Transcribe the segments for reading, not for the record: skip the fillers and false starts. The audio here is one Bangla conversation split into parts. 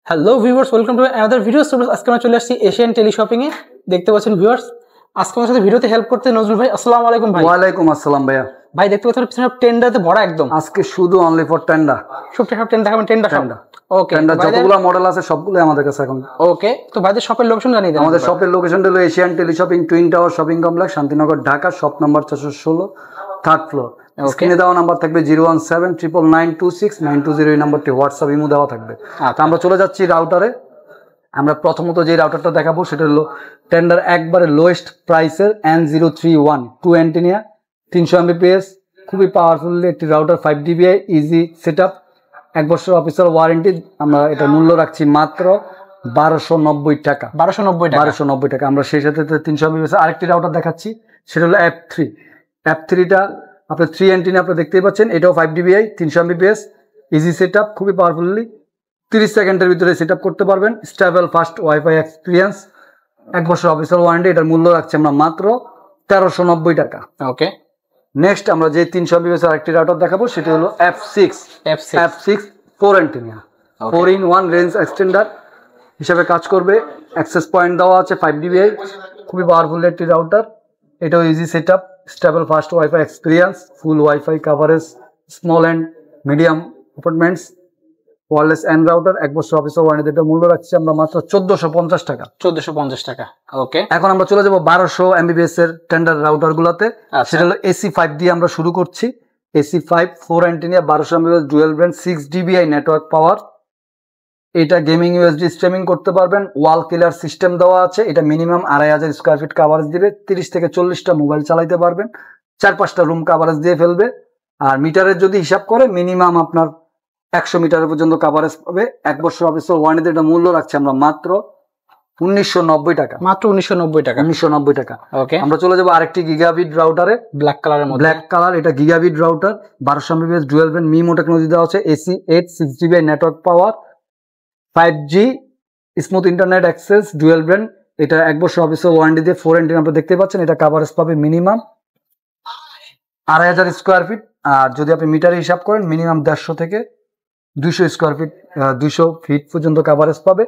Hello viewers, welcome to another video. So আজকে আমরা চলে আসছি এশিয়ান টেলিশপিং এ। দেখতে পাচ্ছেন ভিউয়ার্স, আজকে আমার সাথে ভিডিওতে হেল্প করতে নজরুল ভাই। আসসালামু আলাইকুম ভাই। ওয়ালাইকুম আসসালাম ভাইয়া। ভাই দেখতে পাচ্ছেন পিছনে টেন্ডারতে ভরা একদম। আজকে শুধু অনলি ফর টেন্ডার। সব টেন্ডার দেখাবেন, টেন্ডার সব। ওকে, টেন্ডার যতগুলো মডেল আছে সবগুলো আমাদের কাছে এখন। ওকে, তো ভাইদের শপের লোকেশন জানিয়ে দেন। আমাদের শপের লোকেশনটা হলো Asian teleshopping, twin tower shopping complex, Shantinagar, Dhaka. Shop number 416, third floor. স্ক্রিনে দেওয়া নাম্বার থাকবে 0179926920920। এই নাম্বারটি হোয়াটসঅ্যাপ ইমো দেওয়া থাকবে। তো আমরা চলে যাচ্ছি রাউটারে। আমরা প্রথমত যে রাউটারটা দেখাবো সেটা হলো টেন্ডার একবারে লোয়েস্ট প্রাইসের N031 2 অ্যান্টেনিয়া 300 Mbps, খুবই পাওয়ারফুল একটি router, 5 dBi easy set up, 1 বছর অফিসিয়াল ওয়ারেন্টি। আমরা এটা মূল্য রাখছি মাত্র 1290 টাকা। 1290 টাকা। আমরা সেই সাথে 300 Mbps আরেকটি রাউটার দেখাচ্ছি, সেটা হলো F3টা আপনার 3 অ্যান্টেনা আপনি দেখতেই পাচ্ছেন। এটাও 5 dBi 300 Mbps easy set up, খুবই পাওয়ারফুলি 30 সেকেন্ডের ভিতরে সেট আপ করতে পারবেন। স্টেবল ফাস্ট ওয়াইফাই এক্সপিরিয়েন্স, 1 বছর অফিসিয়াল ওয়ারেন্টি। এটার মূল্য রাখছি আমরা মাত্র 1390 টাকা। ওকে, নেক্সট আমরা যে 300 Mbps আরেকটি রাউটার দেখাবো সেটা হলো F6 4 antenna 4-in-1 range extender হিসাবে কাজ করবে। অ্যাক্সেস পয়েন্ট দেওয়া আছে, 5 dBi, খুবই পাওয়ারফুল একটি রাউটার। এটাও easy set up, stable fast wifi experience, full wifi coverage, small and medium apartments, wireless and router, 1 বছর অফিসিয়াল ওয়ারেন্টি। এটা মূল্য রাখছি আমরা মাত্র 1450 টাকা। 1450 টাকা। ওকে, এখন আমরা চলে যাব 1200 Mbps এর টেন্ডার রাউটার গুলাতে। সেটা হলো AC5 দিয়ে আমরা শুরু করছি। AC5 4 antenna 1200 Mbps dual band 6 dBi network পাওয়ার। এটা গেমিং ইউএসডি স্ট্রিমিং করতে পারবেন। ওয়াল কিলার সিস্টেম দেওয়া আছে। এটা মিনিমাম 2500 স্কোয়ার ফিট কাভারেজ দিবে। 30 থেকে 40টা মোবাইল চালাইতে পারবেন। 4-5টা রুম কাভারেজ দিয়ে ফেলবে। আর মিটারের যদি হিসাব করে মিনিমাম আপনার 100 মিটার পর্যন্ত কাভারেজ পাবে। 1 বছর অফিসিয়াল ওয়ারেন্টি। এটা মূল্য রাখছি আমরা মাত্র 1990 টাকা। মাত্র 1990 টাকা। 1990 টাকা। ওকে, আমরা চলে যাবো আরেকটি গিগাবিট রাউটারে, ব্ল্যাক কালারের মধ্যে। ব্ল্যাক কালার, এটা gigabit router 1200 Mbps dual band MIMO technology দেওয়া আছে। AC8 6 dBi network power, 5G smooth internet access, dual band. এটা 1 বছর অফিসিয়াল ওয়ারেন্টি দিয়ে 4 অ্যান্টেনা আপনারা দেখতে পাচ্ছেন। এটা কাভারেজ পাবে মিনিমাম 2500 স্কোয়ার ফিট। আর যদি আপনি মিটারে হিসাব করেন মিনিমাম 150 থেকে 200 স্কোয়ার ফিট 200 ফিট পর্যন্ত কাভারেজ পাবে।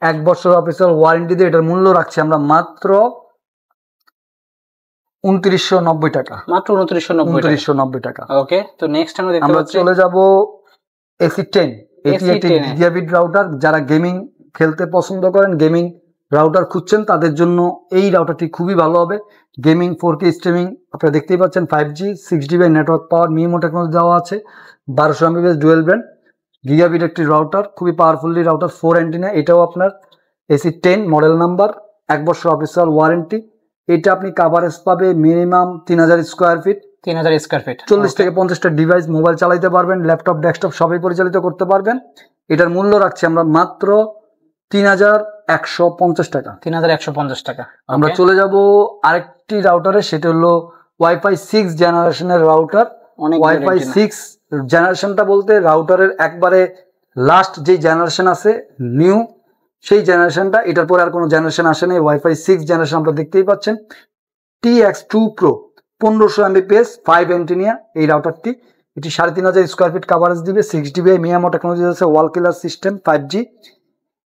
1 বছর অফিসিয়াল ওয়ারেন্টি দিয়ে এটার মূল্য রাখছি আমরা মাত্র 2990 টাকা। মাত্র 2990 টাকা। ওকে, তো নেক্সট আমরা দেখতে পাচ্ছি, চলে যাব AC10। এটি একটি গিগাবিট রাউটার। যারা গেমিং খেলতে পছন্দ করেন, গেমিং রাউটার খুঁজছেন, তাদের জন্য এই রাউটারটি খুবই ভালো হবে। গেমিং 4K স্ট্রিমিং আপনারা দেখতেই পাচ্ছেন। 5G 6 dBi network power, MIMO technology দেওয়া আছে। 1200 Mbps ডুয়াল ব্যান্ড গিগাবিট একটি রাউটার, খুবই পাওয়ারফুলি রাউটার, 4 অ্যান্টেনা। এটাও আপনার AC10 মডেল নাম্বার, 1 বছর অফিসিয়াল ওয়ারেন্টি। এটা আপনি কাভারেজ পাবে minimum 3000 square feet. 3000 square feet, 40 থেকে 50টা ডিভাইস মোবাইল চালাইতে পারবেন, ল্যাপটপ ডেস্কটপ সবই পরিচালিত করতে পারবেন। এটার মূল্য রাখছি আমরা মাত্র 3150 টাকা। 3150 টাকা। আমরা চলে যাব আরেকটি রাউটারে, সেটা হলো ওয়াইফাই 6 জেনারেশনের রাউটার। ওয়াইফাই 6 জেনারেশনটা বলতে রাউটারের একবারে লাস্ট যে জেনারেশন আছে নিউ, সেই জেনারেশনটা। এটার পরে আর কোনো জেনারেশন আসে নাই। ওয়াইফাই 6 জেনারেশন আপনারা দেখতেই পাচ্ছেন। TX2 Pro 1500 Mbps 5 অ্যান্টেনা এই রাউটারটি। এটি 3500 স্কোয়ার ফিট কাভারেজ দিবে। 6 dBi মিয়ামো টেকনোলজি আছে, ওয়াল কিলার সিস্টেম, 5G।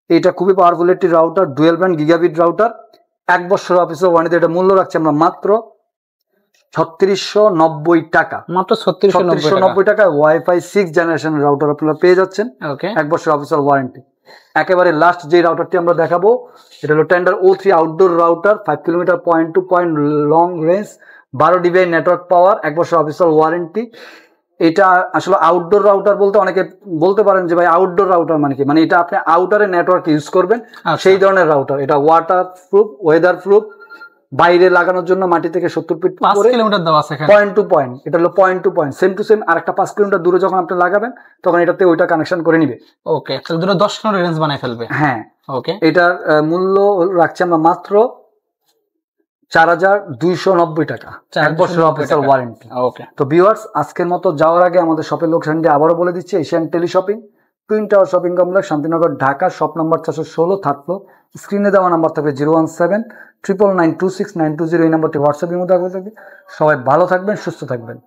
এটা খুবই পাওয়ারফুল একটি router, dual band gigabit router, 1 বছর অফিসিয়াল ওয়ারেন্টি। এটা মূল্য রাখছি আমরা মাত্র 3690 টাকা। মাত্র 3690 টাকা ওয়াইফাই 6 জেনারেশনের রাউটার আপনারা পেয়ে যাচ্ছেন। ওকে, 1 বছর অফিসিয়াল ওয়ারেন্টি। একেবারে লাস্ট যে রাউটারটি আমরা দেখাবো এটা হলো Tenda O3 outdoor router, 5 kilometre point two point long range, 12 dBi network power, 1 বছর অফিসিয়াল ওয়ারেন্টি। এটা আসলে আউটডোর রাউটার বলতে অনেকে বলতে পারেন যে ভাই আউটডোর রাউটার মানে কি, মানে এটা আপনি আউটারে নেটওয়ার্ক ইউজ করবেন সেই ধরনের রাউটার। এটা ওয়াটার প্রুফ, ওয়েদার প্রুফ, বাইরে লাগানোর জন্য মাটি থেকে 70 ফিট 5 কিলোমিটার দেওয়া আছে পয়েন্ট টু পয়েন্ট। এটা হলো point two point, same to same. আর একটা 5 কিলোমিটার দূরে যখন আপনি লাগাবেন তখন এটাতে ওইটা কানেকশন করে নিবে। ওকে, তাহলে দুটো 10 কিলোমিটার রেঞ্জ বানাই ফেলবে। হ্যাঁ, ওকে। এটার মূল্য রাখছি আমরা মাত্র 4290 টাকা, 1 বছর অফিসিয়াল ওয়ারেন্টি। ওকে, তো ভিউয়ার্স, আজকের মতো যাওয়ার আগে আমাদের শপের লোকেশনটি আবারও বলে দিচ্ছি। Asian teleshopping, twin tower shopping complex, Shantinagar, Dhaka. Shop number 416, third floor. স্ক্রিনে দেওয়া নাম্বার থাকবে 01799926920। এই নাম্বারটি হোয়াটসঅ্যাপের মধ্যে থাকবে। সবাই ভালো থাকবেন, সুস্থ থাকবেন।